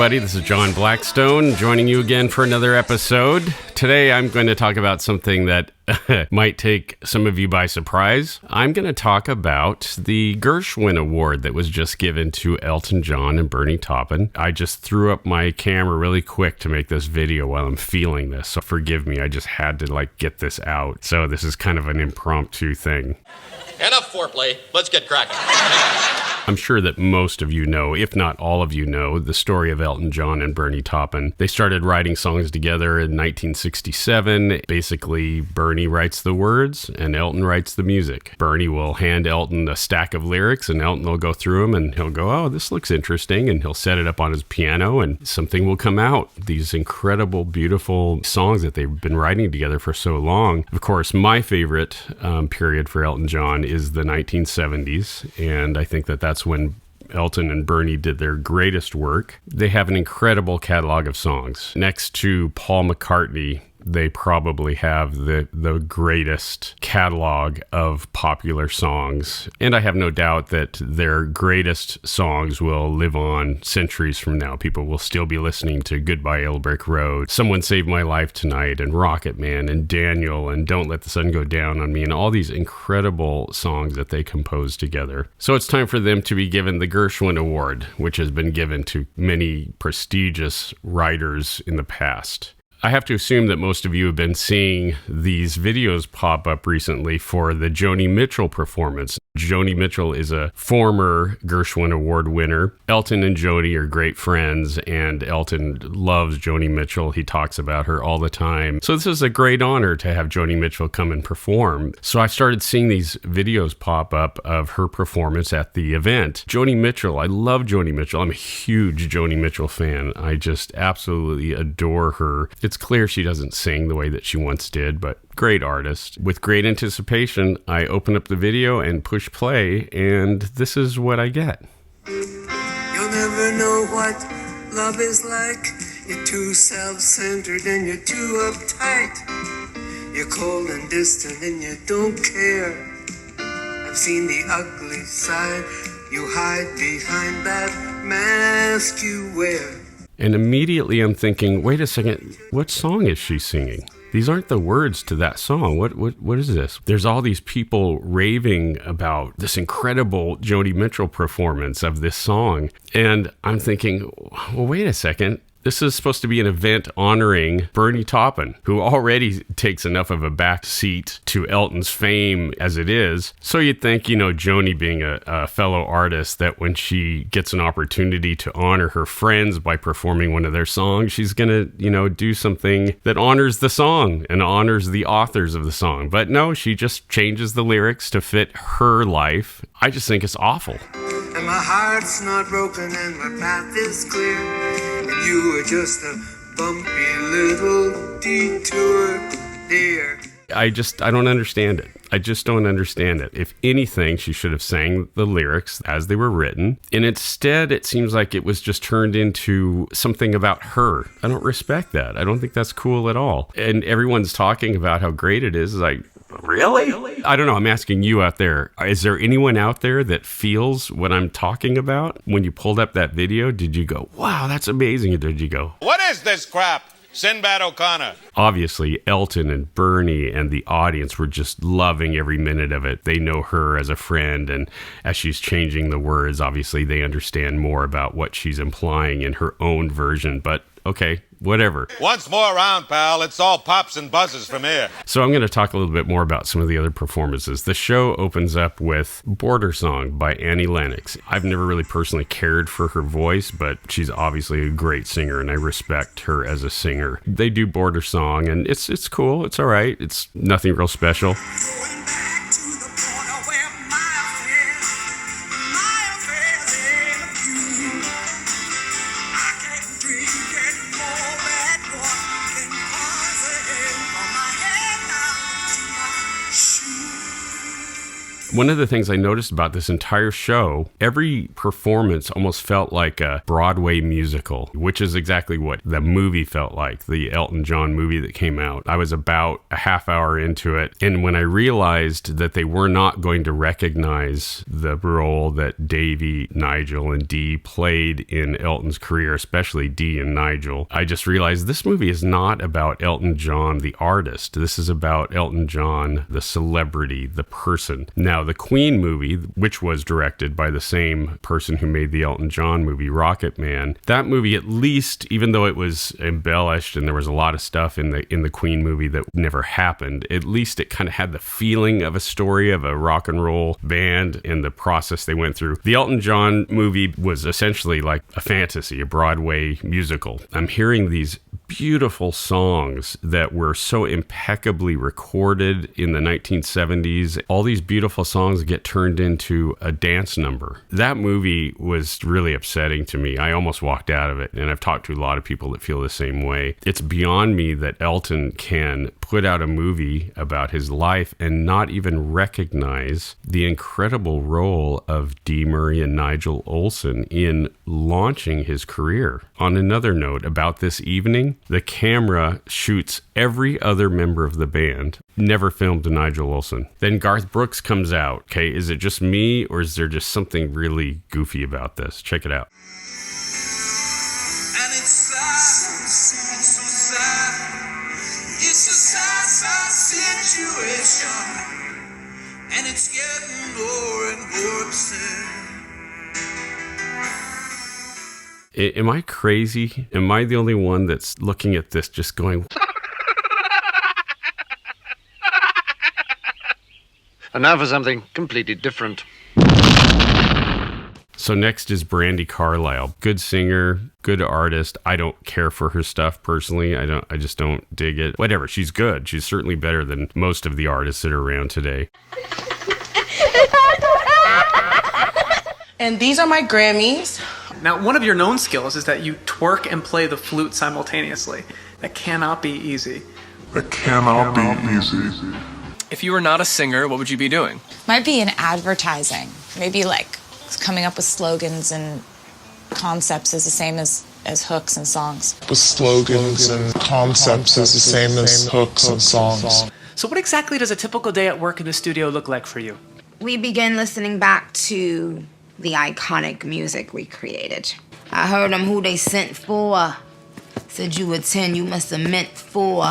everybody. This is John Blackstone joining you again for another episode. Today, I'm going to talk about something that might take some of you by surprise. I'm going to talk about the Gershwin Award that was just given to Elton John and Bernie Taupin. I just threw up my camera really quick to make this video while I'm feeling this, so forgive me. I just had to get this out. So this is kind of an impromptu thing. Enough foreplay. Let's get cracking. I'm sure that most of you know, if not all of you know, the story of Elton John and Bernie Taupin. They started writing songs together in 1967. Basically, Bernie writes the words and Elton writes the music. Bernie will hand Elton a stack of lyrics and Elton will go through them and he'll go, oh, this looks interesting. And he'll set it up on his piano and something will come out. These incredible, beautiful songs that they've been writing together for so long. Of course, my favorite period for Elton John is the 1970s. And I think that that's when Elton and Bernie did their greatest work. They have an incredible catalog of songs. Next to Paul McCartney, they probably have the greatest catalog of popular songs. And I have no doubt that their greatest songs will live on centuries from now. People will still be listening to Goodbye Yellow Brick Road, Someone Saved My Life Tonight, and Rocket Man, and Daniel, and Don't Let the Sun Go Down on Me, and all these incredible songs that they composed together. So it's time for them to be given the Gershwin Award, which has been given to many prestigious writers in the past. I have to assume that most of you have been seeing these videos pop up recently for the Joni Mitchell performance. Joni Mitchell is a former Gershwin Award winner. Elton and Joni are great friends, and Elton loves Joni Mitchell. He talks about her all the time. So this is a great honor to have Joni Mitchell come and perform. So I started seeing these videos pop up of her performance at the event. Joni Mitchell, I love Joni Mitchell. I'm a huge Joni Mitchell fan. I just absolutely adore her. It's clear she doesn't sing the way that she once did, but great artist. With great anticipation, I open up the video and push play, and this is what I get. You'll never know what love is like. You're too self-centered and you're too uptight. You're cold and distant and you don't care. I've seen the ugly side. You hide behind that mask you wear. And immediately I'm thinking, wait a second, what song is she singing? These aren't the words to that song. What is this? There's all these people raving about this incredible Joni Mitchell performance of this song. And I'm thinking, well, wait a second. This is supposed to be an event honoring Bernie Taupin, who already takes enough of a back seat to Elton's fame as it is. So you'd think, Joni being a fellow artist, that when she gets an opportunity to honor her friends by performing one of their songs, she's going to, do something that honors the song and honors the authors of the song. But no, she just changes the lyrics to fit her life. I just think it's awful. And my heart's not broken and my path is clear. And you were just a bumpy little detour, dear. I don't understand it. I just don't understand it. If anything, she should have sang the lyrics as they were written. And instead, it seems like it was just turned into something about her. I don't respect that. I don't think that's cool at all. And everyone's talking about how great it is. Like, really? I don't know. I'm asking you out there. Is there anyone out there that feels what I'm talking about? When you pulled up that video, did you go, wow, that's amazing? Or did you go, what is this crap? Sinbad O'Connor. Obviously, Elton and Bernie and the audience were just loving every minute of it. They know her as a friend, and as she's changing the words, obviously they understand more about what she's implying in her own version. But okay, whatever. Once more around, pal. It's all pops and buzzes from here. So I'm going to talk a little bit more about some of the other performances. The show opens up with Border Song by Annie Lennox. I've never really personally cared for her voice, but she's obviously a great singer, and I respect her as a singer. They do Border Song, and it's cool. It's all right. It's nothing real special. One of the things I noticed about this entire show, every performance almost felt like a Broadway musical, which is exactly what the movie felt like, the Elton John movie that came out. I was about a half hour into it, and when I realized that they were not going to recognize the role that Davy, Nigel, and Dee played in Elton's career, especially Dee and Nigel, I just realized this movie is not about Elton John, the artist. This is about Elton John, the celebrity, the person. Now, the Queen movie, which was directed by the same person who made the Elton John movie, Rocket Man, that movie, at least, even though it was embellished and there was a lot of stuff in the Queen movie that never happened, at least it kind of had the feeling of a story of a rock and roll band and the process they went through. The Elton John movie was essentially like a fantasy, a Broadway musical. I'm hearing these beautiful songs that were so impeccably recorded in the 1970s. All these beautiful songs get turned into a dance number. That movie was really upsetting to me. I almost walked out of it, and I've talked to a lot of people that feel the same way. It's beyond me that Elton can put out a movie about his life and not even recognize the incredible role of Dee Murray and Nigel Olsson in launching his career. On another note, about this evening, the camera shoots every other member of the band, never filmed Nigel Olsson. Then Garth Brooks comes out. Okay, is it just me, or is there just something really goofy about this? Check it out. And it's sad, so sad. It's a sad situation. And it's getting more and more upset. Am I crazy? Am I the only one that's looking at this just going... And now for something completely different. So next is Brandi Carlile. Good singer, good artist. I don't care for her stuff personally. I just don't dig it. Whatever, she's good. She's certainly better than most of the artists that are around today. And these are my Grammys. Now, one of your known skills is that you twerk and play the flute simultaneously. That cannot be easy. If you were not a singer, what would you be doing? Might be in advertising. Maybe like coming up with slogans and concepts is the same as hooks and songs. With slogans and concepts is the same as hooks and songs. So what exactly does a typical day at work in the studio look like for you? We began listening back to the iconic music we created. I heard them who they sent for. Said you were 10, you must have meant 4.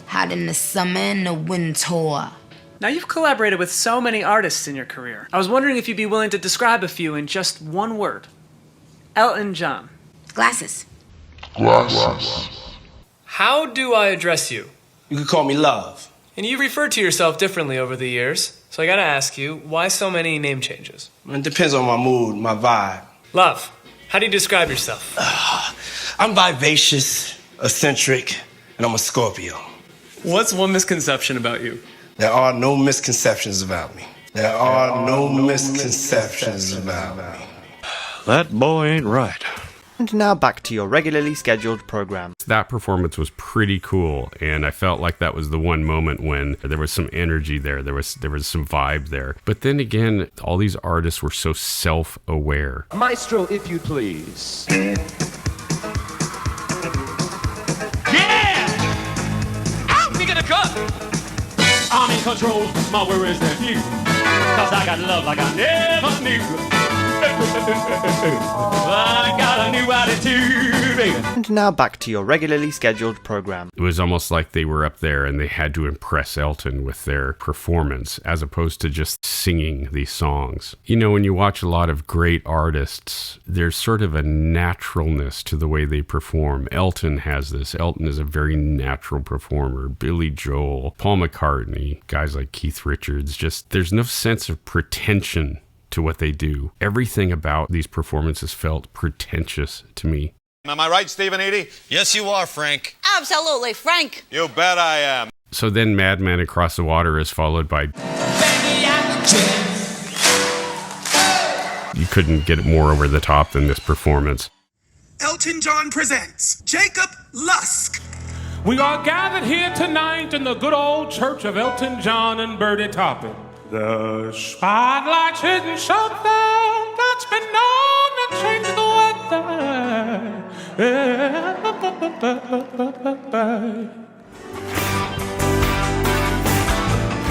Hot in the summer and the winter. Now, you've collaborated with so many artists in your career. I was wondering if you'd be willing to describe a few in just one word. Elton John. Glasses. How do I address you? You could call me Love. And you've referred to yourself differently over the years, so I gotta ask you, why so many name changes? It depends on my mood, my vibe. Love, how do you describe yourself? I'm vivacious, eccentric, and I'm a Scorpio. What's one misconception about you? There are no misconceptions about me. There are no misconceptions about me. That boy ain't right. And now back to your regularly scheduled program. That performance was pretty cool, and I felt like that was the one moment when there was some energy there. There was some vibe there. But then again, all these artists were so self-aware. Maestro, if you please. Yeah! Out! We gonna cut! I'm in control, my worries are few. Cause I got love like I never knew. I got a new attitude, baby. And now back to your regularly scheduled program. It was almost like they were up there and they had to impress Elton with their performance as opposed to just singing these songs. You know, when you watch a lot of great artists, there's sort of a naturalness to the way they perform. Elton has this. Elton is a very natural performer. Billy Joel, Paul McCartney, guys like Keith Richards, just there's no sense of pretension to what they do. Everything about these performances felt pretentious to me. Am I right, Stephen Eady? Yes, you are, Frank. Absolutely, Frank. You bet I am. So then Madman Across the Water is followed by... You couldn't get more over the top than this performance. Elton John presents Jacob Lusk. We are gathered here tonight in the good old church of Elton John and Bertie Taupin. The spotlight's hitting something that's been known to change the weather.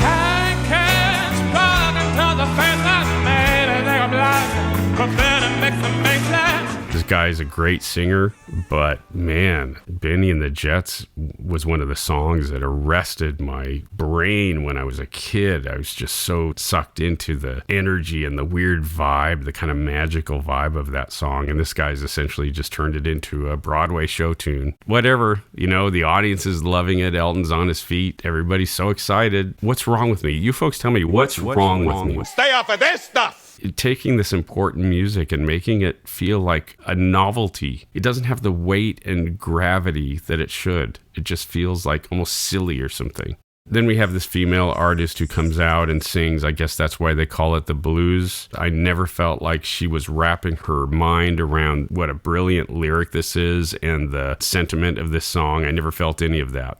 Pancakes plug until the face that's made. I think I'm lying, but better make the make sense. This guy's a great singer, but man, Benny and the Jets was one of the songs that arrested my brain when I was a kid. I was just so sucked into the energy and the weird vibe, the kind of magical vibe of that song. And this guy's essentially just turned it into a Broadway show tune. Whatever, you know, the audience is loving it. Elton's on his feet. Everybody's so excited. What's wrong with me? You folks tell me what's wrong with me. Stay off of this stuff! Taking this important music and making it feel like a novelty. It doesn't have the weight and gravity that it should. It just feels like almost silly or something. Then we have this female artist who comes out and sings. I guess that's why they call it the blues. I never felt like she was wrapping her mind around what a brilliant lyric this is and the sentiment of this song. I never felt any of that.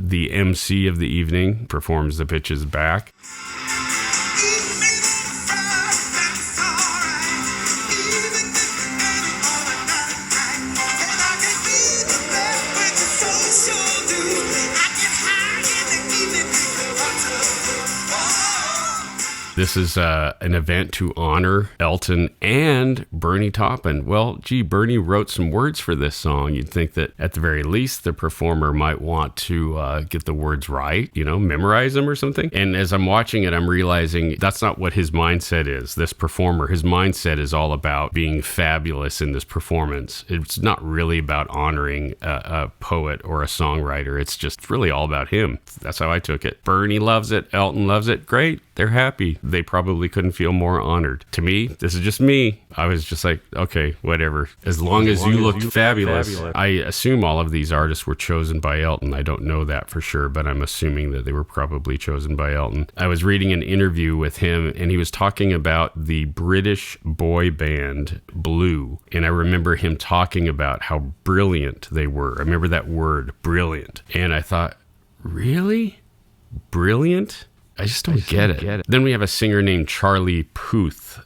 The MC of the evening performs the pitches back. This is an event to honor Elton and Bernie Taupin. Well, gee, Bernie wrote some words for this song. You'd think that at the very least, the performer might want to get the words right, you know, memorize them or something. And as I'm watching it, I'm realizing that's not what his mindset is. This performer, his mindset is all about being fabulous in this performance. It's not really about honoring a poet or a songwriter. It's just really all about him. That's how I took it. Bernie loves it. Elton loves it. Great. They're happy. They probably couldn't feel more honored. To me, this is just me. I was just like, okay, whatever. As long as you looked fabulous. I assume all of these artists were chosen by Elton. I don't know that for sure, but I'm assuming that they were probably chosen by Elton. I was reading an interview with him, and he was talking about the British boy band Blue. And I remember him talking about how brilliant they were. I remember that word, brilliant. And I thought, really? Brilliant? I just don't get it. Then we have a singer named Charlie Puth.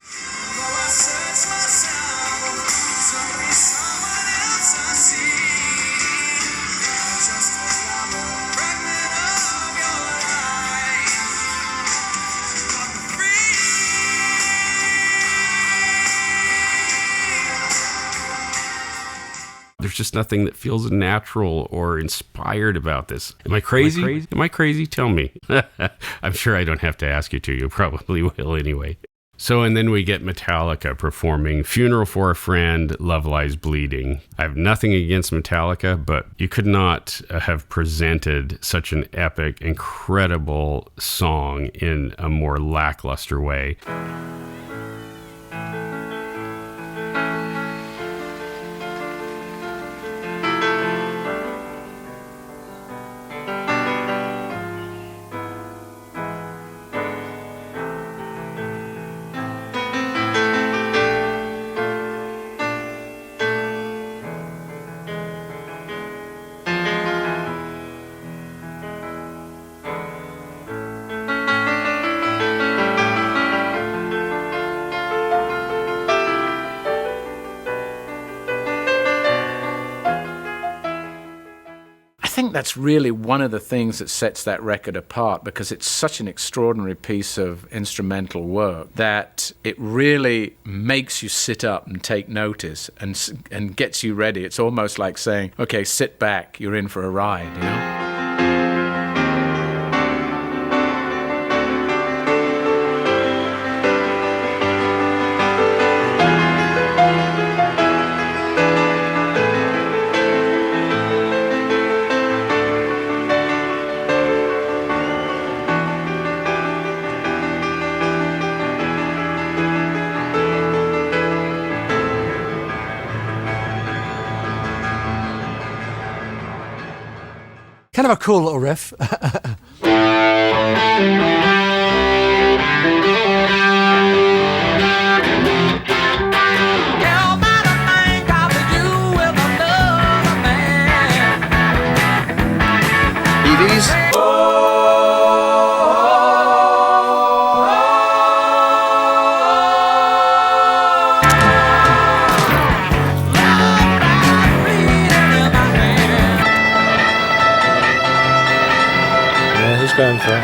There's just nothing that feels natural or inspired about this. Am I crazy? Am I crazy? Tell me. I'm sure I don't have to ask you to. You probably will anyway. So, and then we get Metallica performing Funeral for a Friend, Love Lies Bleeding. I have nothing against Metallica, but you could not have presented such an epic, incredible song in a more lackluster way. I think that's really one of the things that sets that record apart, because it's such an extraordinary piece of instrumental work that it really makes you sit up and take notice and gets you ready. It's almost like saying, okay, sit back, you're in for a ride, you know? Kind of a cool little riff. Held my going for it.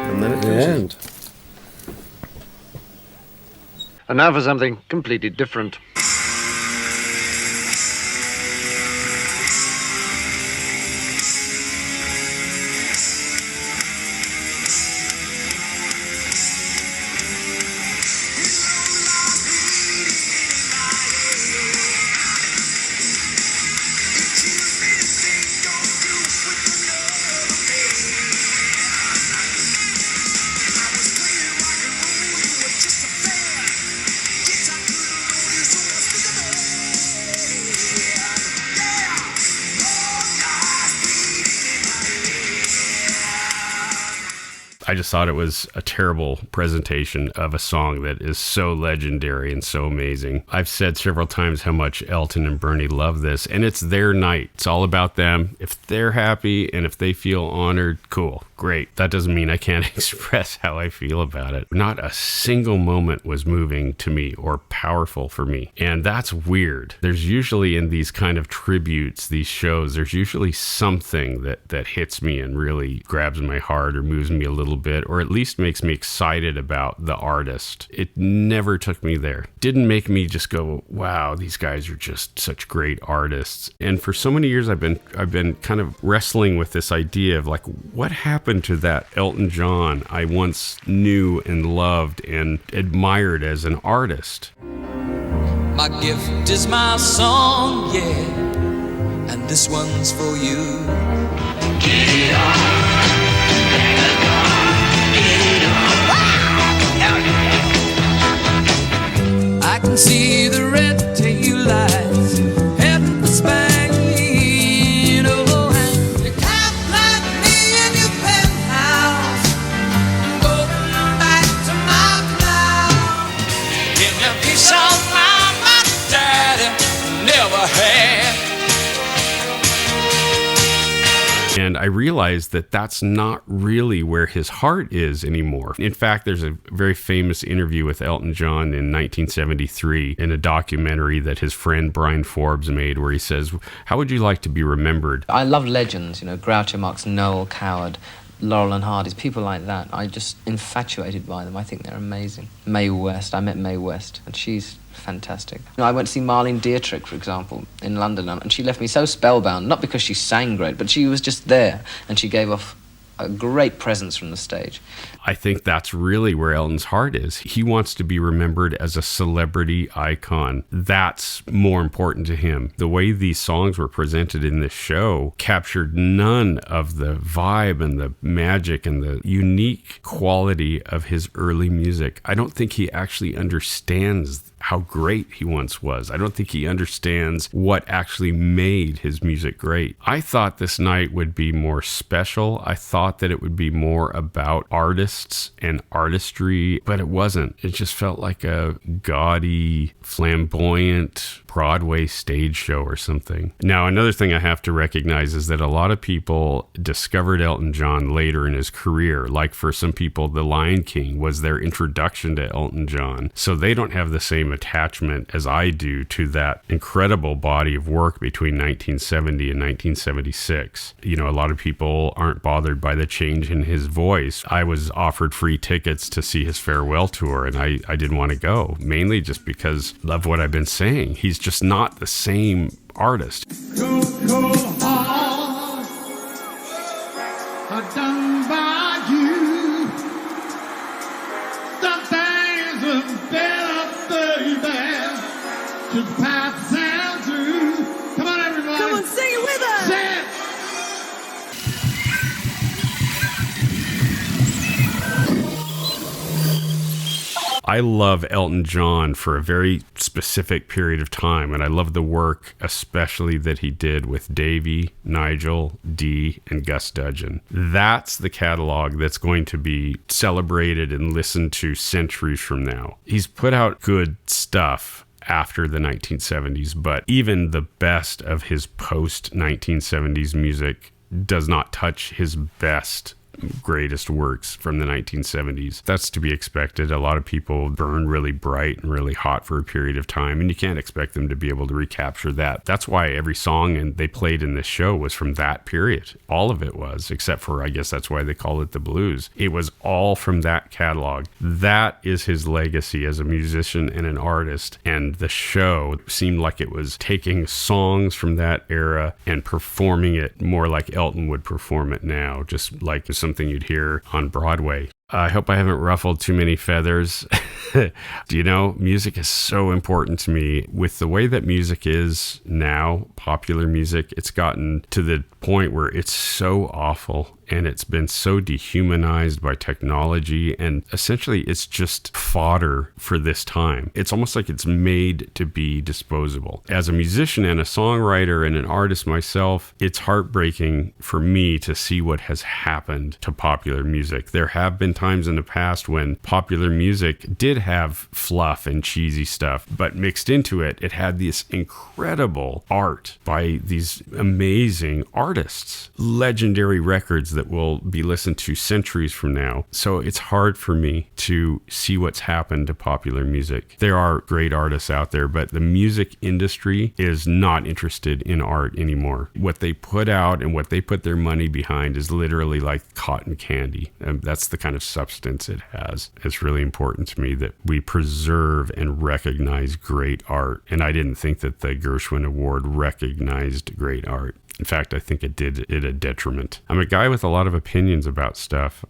And then it's The end. And now for something completely different. I just thought it was a terrible presentation of a song that is so legendary and so amazing. I've said several times how much Elton and Bernie love this, and it's their night. It's all about them. If they're happy and if they feel honored, cool, great. That doesn't mean I can't express how I feel about it. Not a single moment was moving to me or powerful for me, and that's weird. There's usually in these kind of tributes, these shows, there's usually something that hits me and really grabs my heart or moves me a little bit, or at least makes me excited about the artist. It never took me there. Didn't make me just go, wow, these guys are just such great artists. And for so many years I've been kind of wrestling with this idea of like, what happened to that Elton John I once knew and loved and admired as an artist? My gift is my song, yeah, and this one's for you. Get it on. I can see the red tail lights heading for Spain. Oh, and you can't like me in your penthouse. I'm going back to my cloud. Give me a piece of my daddy never had. And I realized that that's not really where his heart is anymore. In fact, there's a very famous interview with Elton John in 1973 in a documentary that his friend Brian Forbes made where he says, how would you like to be remembered? I love legends, Groucho Marx, Noel Coward, Laurel and Hardy's, people like that. I'm just infatuated by them. I think they're amazing. Mae West, I met Mae West, and she's fantastic. I went to see Marlene Dietrich, for example, in London, and she left me so spellbound, not because she sang great, but she was just there, and she gave off a great presence from the stage. I think that's really where Elton's heart is. He wants to be remembered as a celebrity icon. That's more important to him. The way these songs were presented in this show captured none of the vibe and the magic and the unique quality of his early music. I don't think he actually understands how great he once was. I don't think he understands what actually made his music great. I thought this night would be more special. I thought that it would be more about artists and artistry, but it wasn't. It just felt like a gaudy, flamboyant Broadway stage show or something. Now, another thing I have to recognize is that a lot of people discovered Elton John later in his career. Like for some people, The Lion King was their introduction to Elton John. So they don't have the same attachment as I do to that incredible body of work between 1970 and 1976. A lot of people aren't bothered by the change in his voice. I was offered free tickets to see his farewell tour, and I didn't want to go, mainly just because of what I've been saying. He's just not the same artist. Go hard, done by you. Some things are better, baby, to pass down through. Come on, everybody. Come on, sing it with us. Sing it. I love Elton John for a very specific period of time, and I love the work especially that he did with Davey, Nigel, Dee, and Gus Dudgeon. That's the catalog that's going to be celebrated and listened to centuries from now. He's put out good stuff after the 1970s, but even the best of his post-1970s music does not touch his best greatest works from the 1970s. That's to be expected. A lot of people burn really bright and really hot for a period of time, and you can't expect them to be able to recapture that. That's why every song they played in this show was from that period. All of it was, except for, I guess that's why they call it the blues. It was all from that catalog. That is his legacy as a musician and an artist, and the show seemed like it was taking songs from that era and performing it more like Elton would perform it now, just like something you'd hear on Broadway. I hope I haven't ruffled too many feathers. You know, music is so important to me. With the way that music is now, popular music, it's gotten to the point where it's so awful and it's been so dehumanized by technology, and essentially it's just fodder for this time. It's almost like it's made to be disposable. As a musician and a songwriter and an artist myself, it's heartbreaking for me to see what has happened to popular music. There have been times in the past when popular music did have fluff and cheesy stuff, but mixed into it, it had this incredible art by these amazing artists, legendary records that will be listened to centuries from now. So it's hard for me to see what's happened to popular music. There are great artists out there, but the music industry is not interested in art anymore. What they put out and what they put their money behind is literally like cotton candy. And that's the kind of substance it has. It's really important to me that we preserve and recognize great art. And I didn't think that the Gershwin Award recognized great art. In fact, I think it did it a detriment. I'm a guy with a lot of opinions about stuff.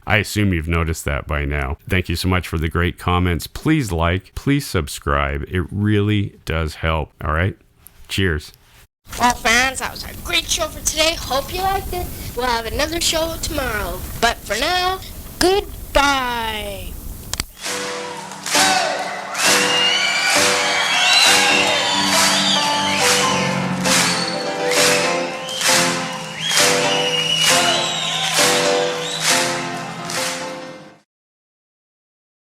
I assume you've noticed that by now. Thank you so much for the great comments. Please like, please subscribe. It really does help. All right? Cheers. Well, fans, that was a great show for today. Hope you liked it. We'll have another show tomorrow. But for now, goodbye.